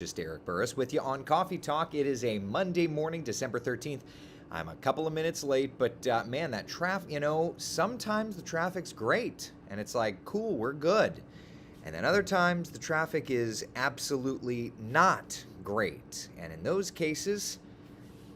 Just Eric Burris with you on Coffee Talk. It is a Monday morning, December 13th. I'm a couple of minutes late, but man, that traffic, sometimes the traffic's great and it's like, cool, we're good. And then other times the traffic is absolutely not great. And in those cases,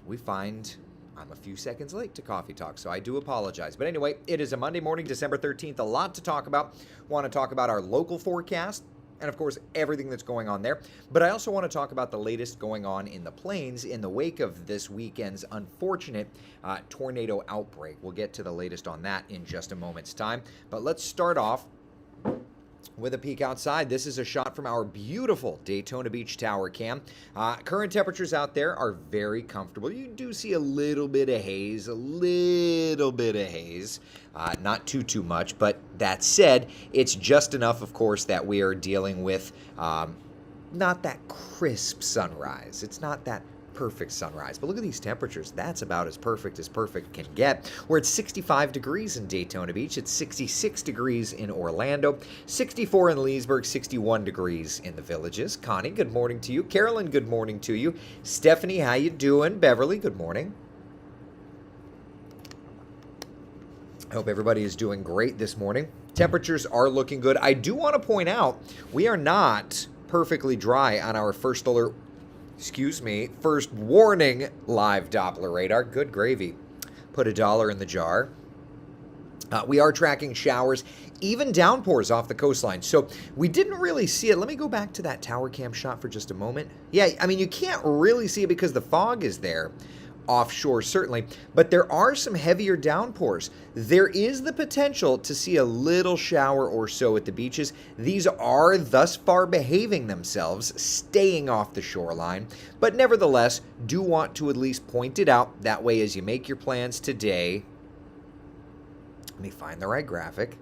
we find I'm a few seconds late to Coffee Talk, so I do apologize. But anyway, it is a Monday morning, December 13th. A lot to talk about. Want to talk about our local forecast and, of course, everything that's going on there. But I also want to talk about the latest going on in the plains in the wake of this weekend's unfortunate tornado outbreak. We'll get to the latest on that in just a moment's time. But let's start off with a peek outside. This is a shot from our beautiful Daytona Beach tower cam. Current temperatures out there are very comfortable. You do see a little bit of haze, not too much, but that said, it's just enough, of course, that we are dealing with not that crisp sunrise. It's not that perfect sunrise. But look at these temperatures. That's about as perfect can get. We're at 65 degrees in Daytona Beach. It's 66 degrees in Orlando, 64 in Leesburg, 61 degrees in the Villages. Connie, good morning to you. Carolyn, good morning to you. Stephanie, how you doing? Beverly, good morning. I hope everybody is doing great this morning. Temperatures are looking good. I do want to point out we are not perfectly dry on our first warning live Doppler radar. Good gravy. Put $1 in the jar. We are tracking showers, even downpours off the coastline. So we didn't really see it. Let me go back to that tower cam shot for just a moment. Yeah, I mean, you can't really see it because the fog is there. Offshore, certainly, but there are some heavier downpours. There is the potential to see a little shower or so at the beaches. These are thus far behaving themselves, staying off the shoreline, but nevertheless, do want to at least point it out. That way, as you make your plans today, let me find the right graphic.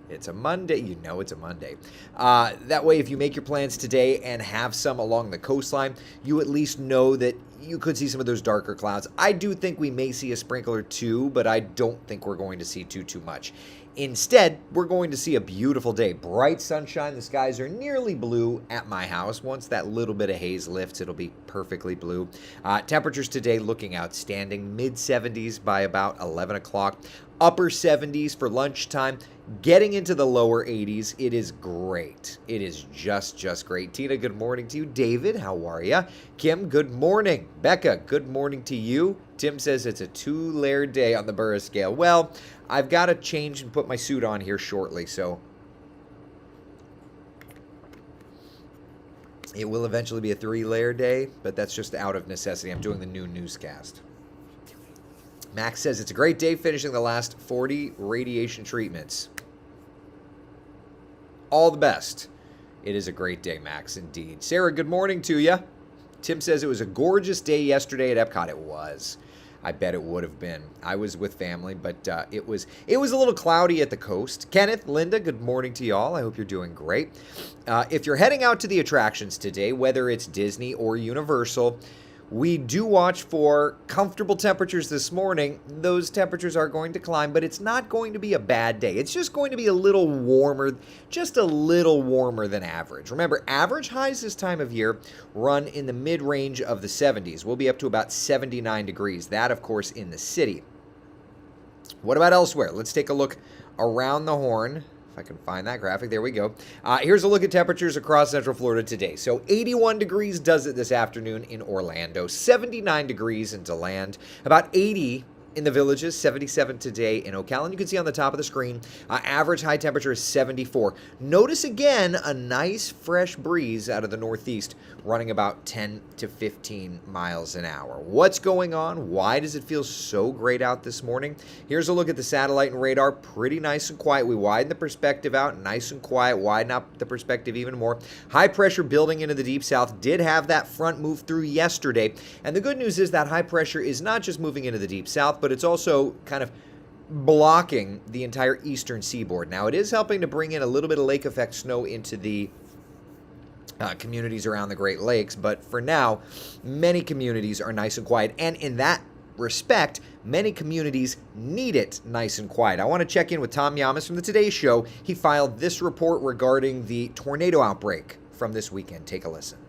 It's a Monday. You know it's a Monday. That way, if you make your plans today and have some along the coastline, you at least know that you could see some of those darker clouds. I do think we may see a sprinkle or two, but I don't think we're going to see too much. Instead, we're going to see a beautiful day. Bright sunshine. The skies are nearly blue at my house. Once that little bit of haze lifts, it'll be perfectly blue. Temperatures today looking outstanding. Mid-70s by about 11 o'clock. Upper 70s for lunchtime. Getting into the lower 80s. It is great. It is just great. Tina, good morning to you. David, how are you? Kim, good morning. Becca, good morning to you. Tim says it's a 2-layer day on the Burris scale. Well, I've got to change and put my suit on here shortly, so it will eventually be a 3-layer day, but that's just out of necessity. I'm doing the new newscast. Max says it's a great day finishing the last 40 radiation treatments. All the best. It is a great day, Max, indeed. Sarah, good morning to you. Tim says it was a gorgeous day yesterday at Epcot. It was. I bet it would have been. I was with family, but it was a little cloudy at the coast. Kenneth, Linda, good morning to y'all. I hope you're doing great. If you're heading out to the attractions today, whether it's Disney or Universal, we do watch for comfortable temperatures this morning. Those temperatures are going to climb, but it's not going to be a bad day. It's just going to be a little warmer, just a little warmer than average. Remember, average highs this time of year run in the mid-range of the 70s. We'll be up to about 79 degrees. That, of course, in the city. What about elsewhere? Let's take a look around the horn. If I can find that graphic, there we go. Here's a look at temperatures across Central Florida today. So 81 degrees does it this afternoon in Orlando, 79 degrees in DeLand, about 80 in the Villages, 77 today in Ocala. And you can see on the top of the screen, average high temperature is 74. Notice again a nice fresh breeze out of the northeast running about 10 to 15 miles an hour. What's going on? Why does it feel so great out this morning? Here's a look at the satellite and radar. Pretty nice and quiet. We widen the perspective out, nice and quiet, widen up the perspective even more. High pressure building into the deep south. Did have that front move through yesterday. And the good news is that high pressure is not just moving into the deep south, but it's also kind of blocking the entire eastern seaboard. Now, it is helping to bring in a little bit of lake effect snow into the communities around the Great Lakes, but for now, many communities are nice and quiet, and in that respect, many communities need it nice and quiet. I want to check in with Tom Yamas from the Today Show. He filed this report regarding the tornado outbreak from this weekend. Take a listen.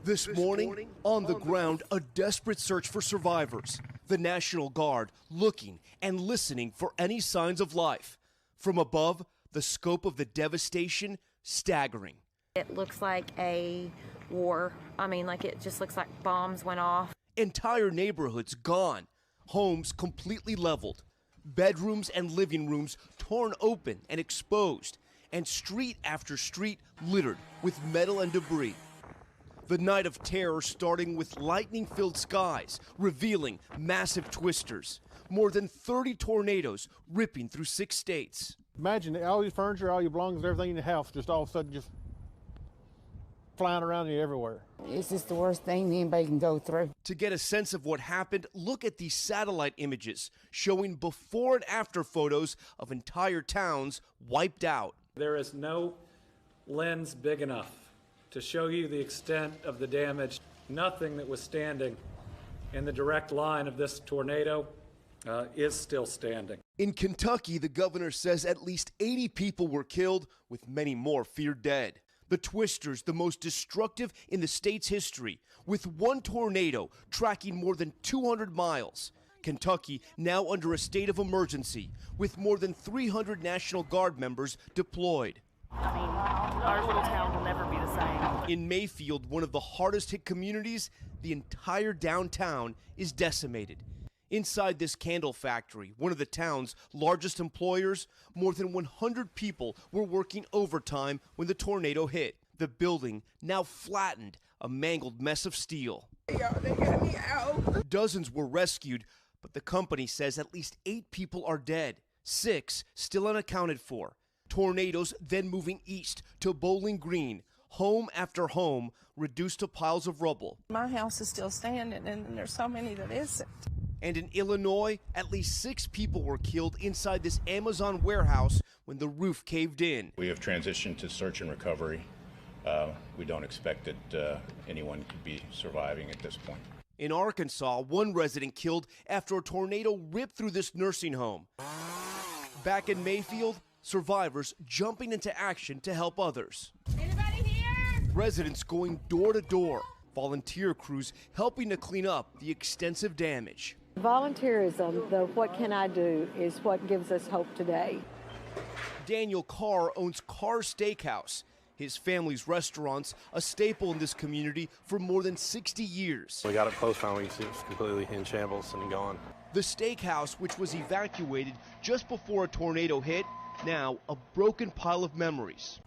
This morning, on the ground, a desperate search for survivors. The National Guard looking and listening for any signs of life. From above, the scope of the devastation staggering. It looks like a war. I mean, like it just looks like bombs went off. Entire neighborhoods gone. Homes completely leveled. Bedrooms and living rooms torn open and exposed. And street after street littered with metal and debris. The night of terror starting with lightning-filled skies, revealing massive twisters. More than 30 tornadoes ripping through 6 states. Imagine all your furniture, all your belongings, everything in the house just all of a sudden just flying around you everywhere. It's just the worst thing anybody can go through. To get a sense of what happened, look at these satellite images showing before and after photos of entire towns wiped out. There is no lens big enough to show you the extent of the damage. Nothing that was standing in the direct line of this tornado is still standing. In Kentucky, the governor says at least 80 people were killed, with many more feared dead. The twisters, the most destructive in the state's history, with one tornado tracking more than 200 miles. Kentucky now under a state of emergency, with more than 300 National Guard members deployed. I mean, our little town will never be the same. In Mayfield, one of the hardest hit communities, the entire downtown is decimated. Inside this candle factory, one of the town's largest employers, more than 100 people were working overtime when the tornado hit. The building now flattened, a mangled mess of steel. They got me out. Dozens were rescued, but the company says at least 8 people are dead, 6 still unaccounted for. Tornadoes then moving east to Bowling Green, home after home reduced to piles of rubble. My house is still standing, and there's so many that isn't. And in Illinois, at least 6 people were killed inside this Amazon warehouse when the roof caved in. We have transitioned to search and recovery. We don't expect that anyone could be surviving at this point. In Arkansas, one resident killed after a tornado ripped through this nursing home. Back in Mayfield, survivors jumping into action to help others. Anybody here? Residents going door to door, volunteer crews helping to clean up the extensive damage. Volunteerism, the what can I do, is what gives us hope today. Daniel Carr owns Carr Steakhouse. His family's restaurant's a staple in this community for more than 60 years. We got it close finally. You see it's completely in shambles and gone. The steakhouse, which was evacuated just before a tornado hit, now a broken pile of memories.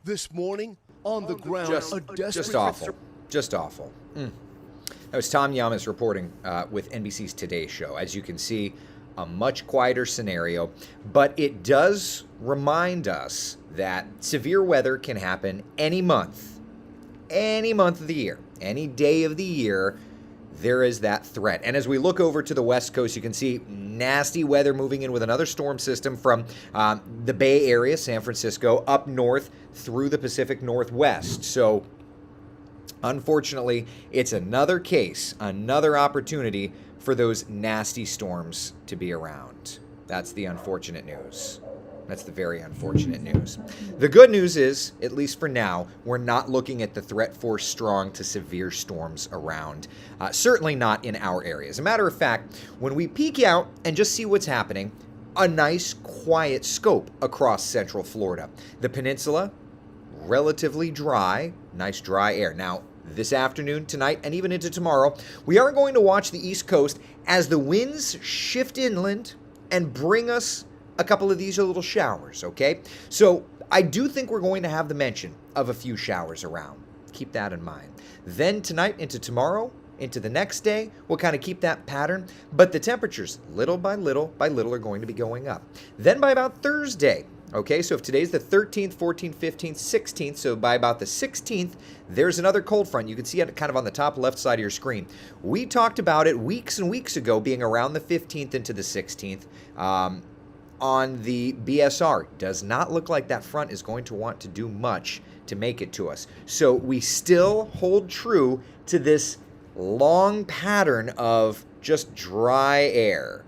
This morning, on the ground, a desperate... Just awful. Just awful. That was Tom Yamas reporting with NBC's Today Show. As you can see, a much quieter scenario, but it does remind us that severe weather can happen any month of the year, any day of the year. There is that threat. And as we look over to the West Coast, you can see nasty weather moving in with another storm system from the Bay Area, San Francisco, up north through the Pacific Northwest. So unfortunately, it's another case, another opportunity for those nasty storms to be around. That's the unfortunate news. That's the very unfortunate news. The good news is, at least for now, we're not looking at the threat force strong to severe storms around. Certainly not in our area. As a matter of fact, when we peek out and just see what's happening, a nice quiet scope across central Florida. The peninsula, relatively dry, nice dry air. Now, this afternoon, tonight, and even into tomorrow, we are going to watch the East Coast as the winds shift inland and bring us a couple of these little showers, okay? So I do think we're going to have the mention of a few showers around. Keep that in mind. Then tonight into tomorrow, into the next day, we'll kind of keep that pattern, but the temperatures, little by little are going to be going up. Then by about Thursday, okay, so if today's the 13th, 14th, 15th, 16th, so by about the 16th, there's another cold front. You can see it kind of on the top left side of your screen. We talked about it weeks and weeks ago being around the 15th into the 16th. On the BSR, does not look like that front is going to want to do much to make it to us. So we still hold true to this long pattern of just dry air.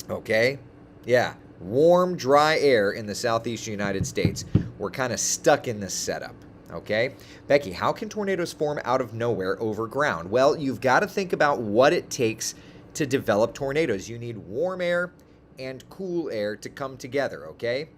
Okay? Yeah. Warm, dry air in the southeastern United States. we're kind of stuck in this setup. Okay? Becky, how can tornadoes form out of nowhere over ground? Well, you've got to think about what it takes to develop tornadoes. You need warm air and cool air to come together, okay?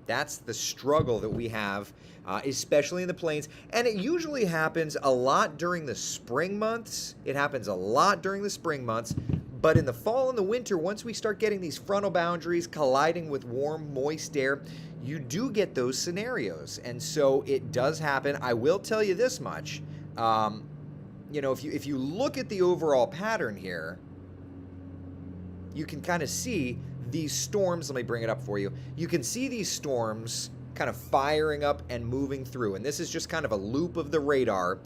That's the struggle that we have, especially in the plains. And it usually happens a lot during the spring months. It happens a lot during the spring months. But in the fall and the winter, once we start getting these frontal boundaries colliding with warm, moist air, you do get those scenarios. And so it does happen. I will tell you this much. If you look at the overall pattern here, you can kind of see these storms. Let me bring it up for you. You can see these storms kind of firing up and moving through. And this is just kind of a loop of the radar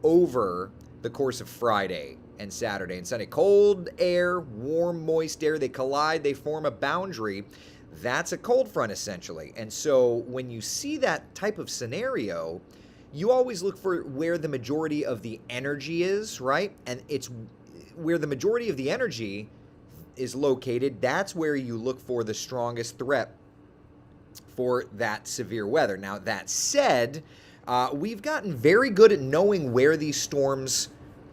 over the course of Friday and Saturday and Sunday. Cold air, warm, moist air, they collide, they form a boundary. That's a cold front, essentially. And so when you see that type of scenario, you always look for where the majority of the energy is, right? And it's where the majority of the energy is located, that's where you look for the strongest threat for that severe weather. Now, that said, we've gotten very good at knowing where these storms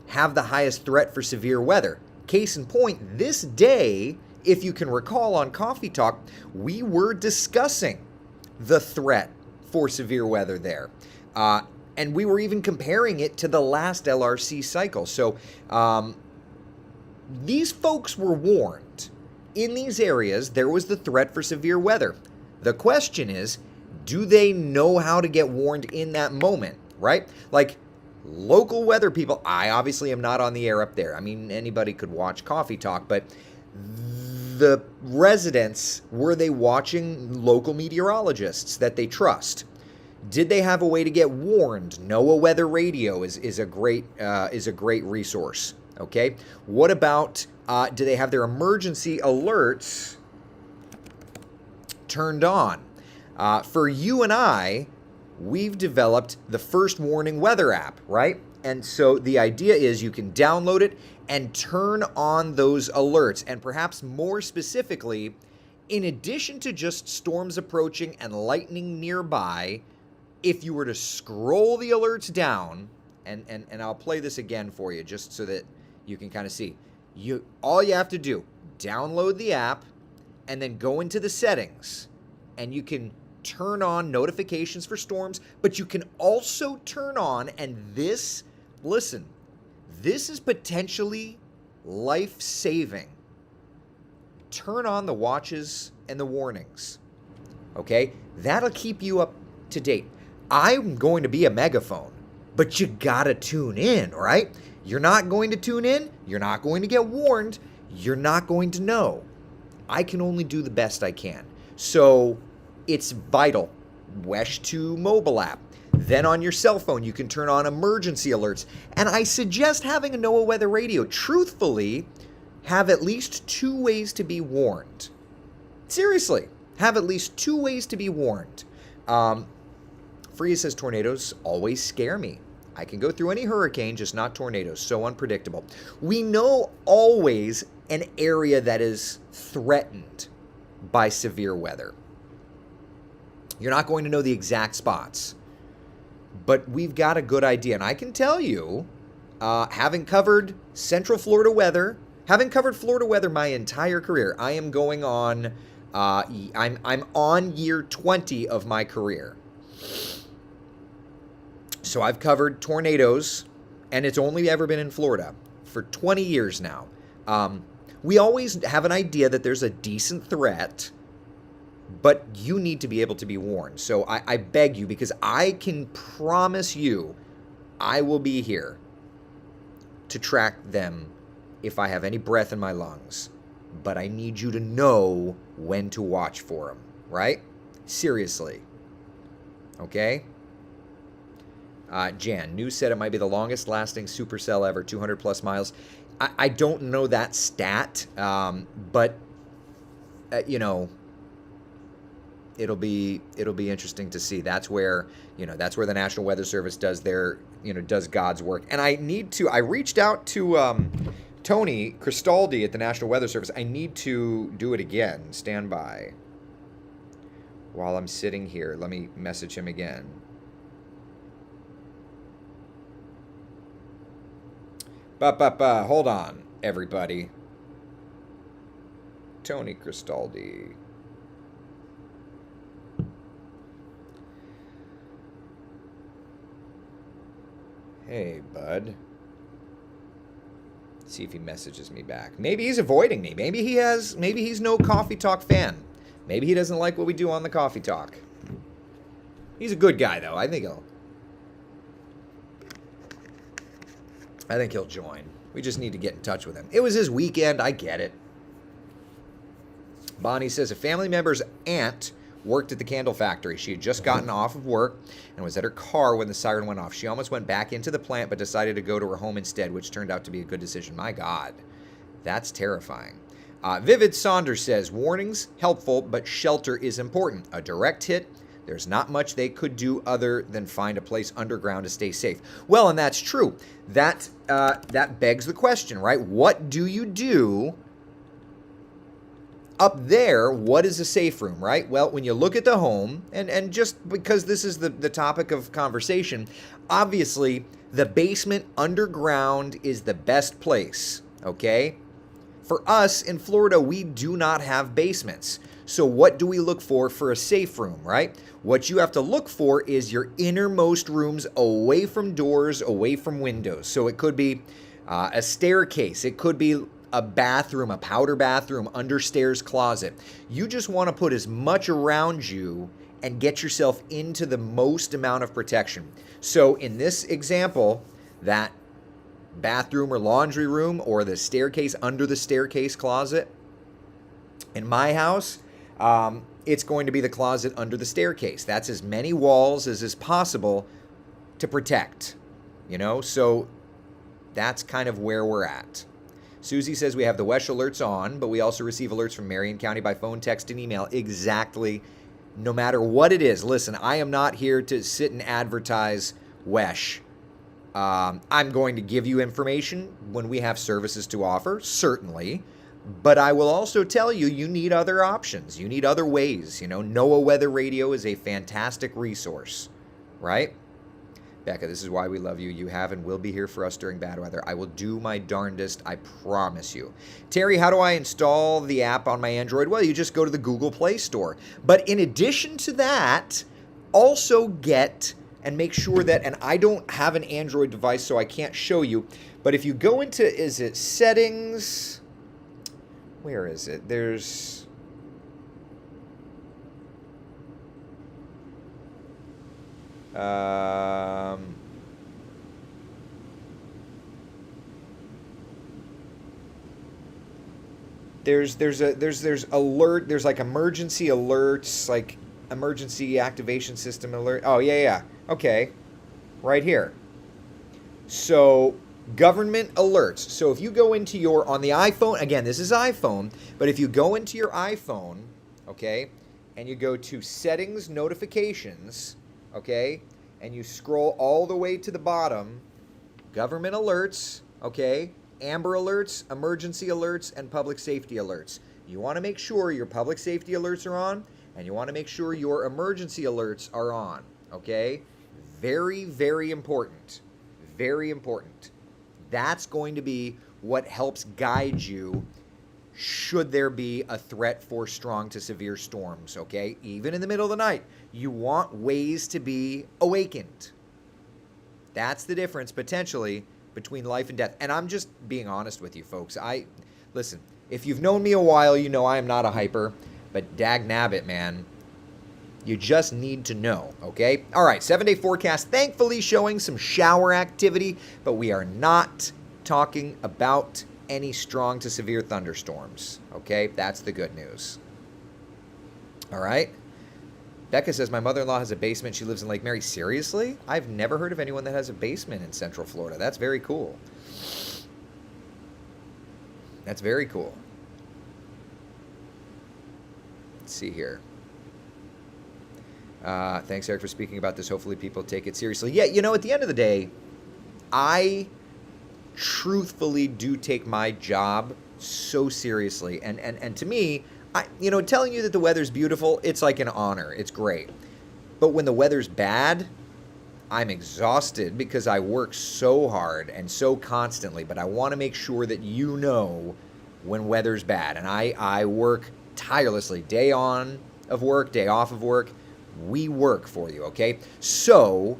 have the highest threat for severe weather. Case in point, this day, if you can recall on Coffee Talk, we were discussing the threat for severe weather there. And we were even comparing it to the last LRC cycle. So, these folks were warned. In these areas, there was the threat for severe weather. The question is, do they know how to get warned in that moment, right? Like, local weather people, I obviously am not on the air up there. I mean, anybody could watch Coffee Talk, but the residents, were they watching local meteorologists that they trust? Did they have a way to get warned? NOAA Weather Radio is a great resource. Okay. What about, do they have their emergency alerts turned on? For you and I, we've developed the First Warning Weather app, right? And so the idea is you can download it and turn on those alerts. And perhaps more specifically, in addition to just storms approaching and lightning nearby, if you were to scroll the alerts down, and I'll play this again for you just so that you can kind of see. All you have to do, download the app and then go into the settings, and you can turn on notifications for storms, but you can also turn on, and this is potentially life-saving. Turn on the watches and the warnings. Okay? That'll keep you up to date. I'm going to be a megaphone, but you gotta tune in, right? You're not going to tune in, you're not going to get warned, you're not going to know. I can only do the best I can. So it's vital. WESH 2 mobile app. Then on your cell phone, you can turn on emergency alerts. And I suggest having a NOAA Weather Radio. Truthfully, have at least 2 ways to be warned. Seriously, have at least 2 ways to be warned. Freya says, tornadoes always scare me. I can go through any hurricane, just not tornadoes. So unpredictable. We know always an area that is threatened by severe weather. You're not going to know the exact spots, but we've got a good idea. And I can tell you, having covered Central Florida weather, having covered Florida weather my entire career, I am going on, I'm on year 20 of my career. So I've covered tornadoes, and it's only ever been in Florida for 20 years now. We always have an idea that there's a decent threat, but you need to be able to be warned. So I beg you, because I can promise you I will be here to track them if I have any breath in my lungs. But I need you to know when to watch for them, right? Seriously. Okay? Jan, news said it might be the longest lasting supercell ever, 200 plus miles. I don't know that stat, but, it'll be interesting to see. That's where the National Weather Service does does God's work. And I reached out to Tony Cristaldi at the National Weather Service. I need to do it again. Stand by. while I'm sitting here. Let me message him again. Hold on, everybody. Tony Cristaldi. Hey, bud. See if he messages me back. Maybe he's avoiding me. Maybe he's no Coffee Talk fan. Maybe he doesn't like what we do on the Coffee Talk. He's a good guy, though. I think he'll join. We just need to get in touch with him. It was his weekend. I get it. Bonnie says a family member's aunt worked at the candle factory. She had just gotten off of work and was at her car when the siren went off. She almost went back into the plant but decided to go to her home instead, which turned out to be a good decision. My God, that's terrifying. Vivid Saunders says, warnings, helpful, but shelter is important. A direct hit, there's not much they could do other than find a place underground to stay safe. Well, and that's true. That begs the question, right? What do you do up there? What is a safe room, right? Well, when you look at the home, and just because this is the topic of conversation, obviously the basement underground is the best place, okay? For us in Florida, we do not have basements. So what do we look for a safe room, right? What you have to look for is your innermost rooms away from doors, away from windows. So it could be a staircase. It could be a bathroom, a powder bathroom, understairs closet. You just want to put as much around you and get yourself into the most amount of protection. So in this example, that bathroom or laundry room or the staircase under the staircase closet, in my house, it's going to be the closet under the staircase. That's as many walls as is possible to protect, so that's kind of where we're at. Susie says we have the WESH alerts on, but we also receive alerts from Marion County by phone, text, and email. Exactly. No matter what it is. Listen, I am not here to sit and advertise WESH. I'm going to give you information when we have services to offer, certainly. But I will also tell you, you need other options. You need other ways. NOAA Weather Radio is a fantastic resource, right? Becca, this is why we love you. You have and will be here for us during bad weather. I will do my darndest, I promise you. Terry, how do I install the app on my Android? Well, you just go to the Google Play Store. But in addition to that, also get and make sure that, and I don't have an Android device, so I can't show you, but if you go into, is it settings? Where is it? There's... There's alert, there's like emergency alerts, like emergency activation system alert. Oh, yeah. Okay. Right here. So, government alerts. So if you go into on the iPhone, again, this is iPhone, but if you go into your iPhone, okay, and you go to settings, notifications, okay, and you scroll all the way to the bottom, government alerts, okay, Amber alerts, emergency alerts, and public safety alerts. You want to make sure your public safety alerts are on, and you want to make sure your emergency alerts are on, okay? Very, very important. Very important. That's going to be what helps guide you should there be a threat for strong to severe storms, okay? Even in the middle of the night, you want ways to be awakened. That's the difference, potentially, between life and death. And I'm just being honest with you, folks. Listen, if you've known me a while, you know I am not a hyper, but dag nabbit, man. You just need to know, okay? All right, 7-day forecast, thankfully showing some shower activity, but we are not talking about any strong to severe thunderstorms, okay? That's the good news. All right? Becca says, my mother-in-law has a basement. She lives in Lake Mary. Seriously? I've never heard of anyone that has a basement in Central Florida. That's very cool. That's very cool. Let's see here. Thanks, Eric, for speaking about this. Hopefully people take it seriously. Yeah, at the end of the day, I truthfully do take my job so seriously. And to me, telling you that the weather's beautiful, it's like an honor. It's great. But when the weather's bad, I'm exhausted because I work so hard and so constantly. But I want to make sure that you know when weather's bad. And I work tirelessly. Day on of work, day off of work. We work for you, okay? So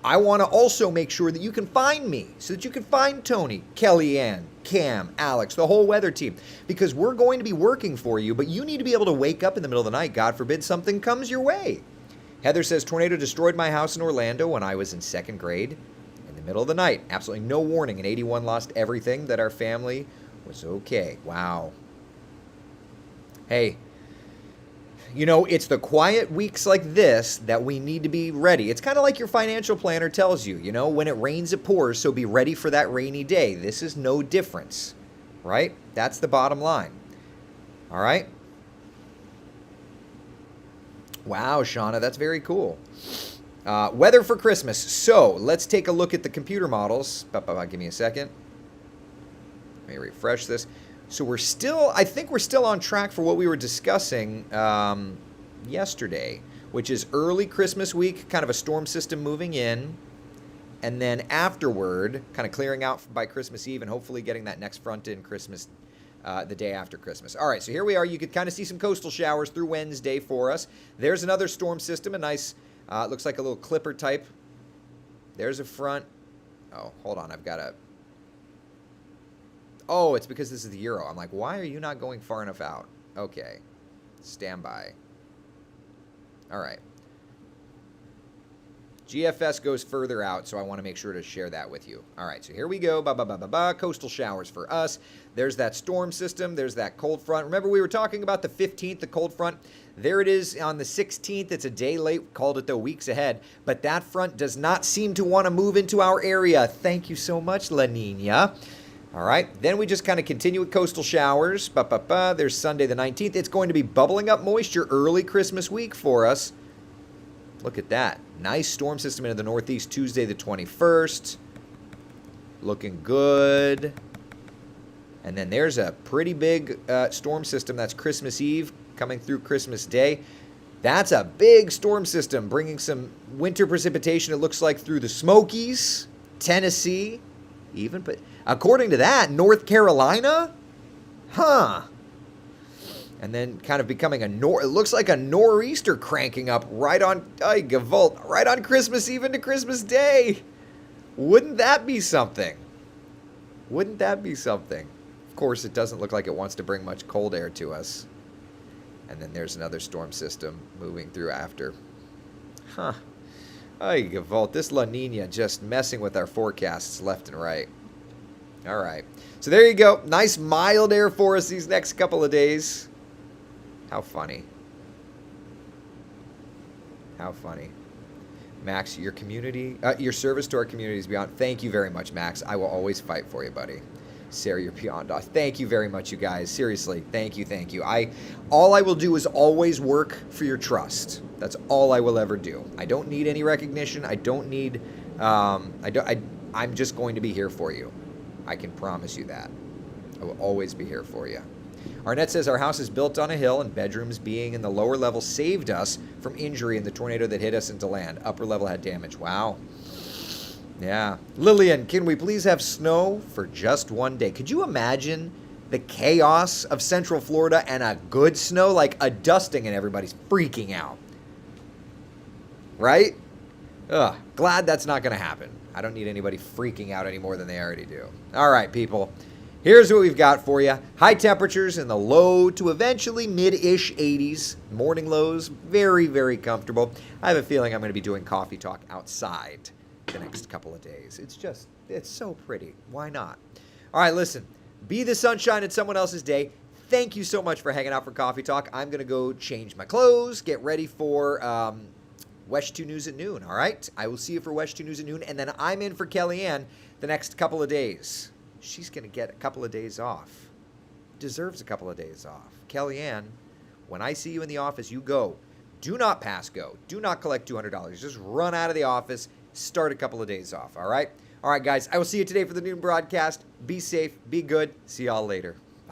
I want to also make sure that you can find me, so that you can find Tony, Kellyanne, Cam, Alex, the whole weather team, because we're going to be working for you, but you need to be able to wake up in the middle of the night, God forbid something comes your way. Heather says, tornado destroyed my house in Orlando when I was in 2nd grade in the middle of the night. Absolutely no warning, and 81 lost everything, that our family was okay. Wow. Hey, it's the quiet weeks like this that we need to be ready. It's kind of like your financial planner tells you, when it rains, it pours, so be ready for that rainy day. This is no difference, right? That's the bottom line. All right? Wow, Shauna, that's very cool. Weather for Christmas. So let's take a look at the computer models. Give me a second. Let me refresh this. So I think we're still on track for what we were discussing yesterday, which is early Christmas week, kind of a storm system moving in, and then afterward, kind of clearing out by Christmas Eve and hopefully getting that next front in Christmas, the day after Christmas. All right, so here we are. You could kind of see some coastal showers through Wednesday for us. There's another storm system, a nice, looks like a little clipper type. There's a front. Oh, hold on, I've got a... Oh, it's because this is the Euro. I'm like, why are you not going far enough out? Okay. Stand by. All right. GFS goes further out, so I want to make sure to share that with you. All right, so here we go. Coastal showers for us. There's that storm system. There's that cold front. Remember, we were talking about the 15th, the cold front. There it is on the 16th. It's a day late. Called it, though, weeks ahead. But that front does not seem to want to move into our area. Thank you so much, La Nina. All right, then we just kind of continue with coastal showers. There's Sunday the 19th. It's going to be bubbling up moisture early Christmas week for us. Look at that. Nice storm system into the northeast Tuesday the 21st. Looking good. And then there's a pretty big storm system. That's Christmas Eve coming through Christmas Day. That's a big storm system bringing some winter precipitation, it looks like, through the Smokies, Tennessee, even. But according to that, North Carolina? Huh. And then kind of becoming it looks like a nor'easter cranking up right on Christmas Eve into Christmas Day. Wouldn't that be something? Wouldn't that be something? Of course, it doesn't look like it wants to bring much cold air to us. And then there's another storm system moving through after. Huh. Ay, Gavolt, this La Nina just messing with our forecasts left and right. All right. So there you go. Nice mild air for us these next couple of days. How funny. How funny. Max, your service to our community is beyond. Thank you very much, Max. I will always fight for you, buddy. Sarah, you're beyond us. Thank you very much, you guys. Seriously, thank you. All I will do is always work for your trust. That's all I will ever do. I don't need any recognition. I don't need. I'm just going to be here for you. I can promise you that. I will always be here for you. Arnett says our house is built on a hill, and bedrooms being in the lower level saved us from injury in the tornado that hit us into land. Upper level had damage. Wow. Yeah. Lillian, can we please have snow for just one day? Could you imagine the chaos of Central Florida and a good snow, like a dusting and everybody's freaking out? Right? Ugh. Glad that's not going to happen. I don't need anybody freaking out any more than they already do. All right, people. Here's what we've got for you. High temperatures in the low to eventually mid-ish 80s. Morning lows, very, very comfortable. I have a feeling I'm going to be doing coffee talk outside the next couple of days. It's so pretty. Why not? All right, listen. Be the sunshine in someone else's day. Thank you so much for hanging out for Coffee Talk. I'm going to go change my clothes, get ready for Wesh 2 News at noon, all right? I will see you for Wesh 2 News at noon, and then I'm in for Kellyanne the next couple of days. She's going to get a couple of days off. Deserves a couple of days off. Kellyanne, when I see you in the office, you go. Do not pass go. Do not collect $200. Just run out of the office. Start a couple of days off, all right? All right, guys, I will see you today for the noon broadcast. Be safe. Be good. See y'all later.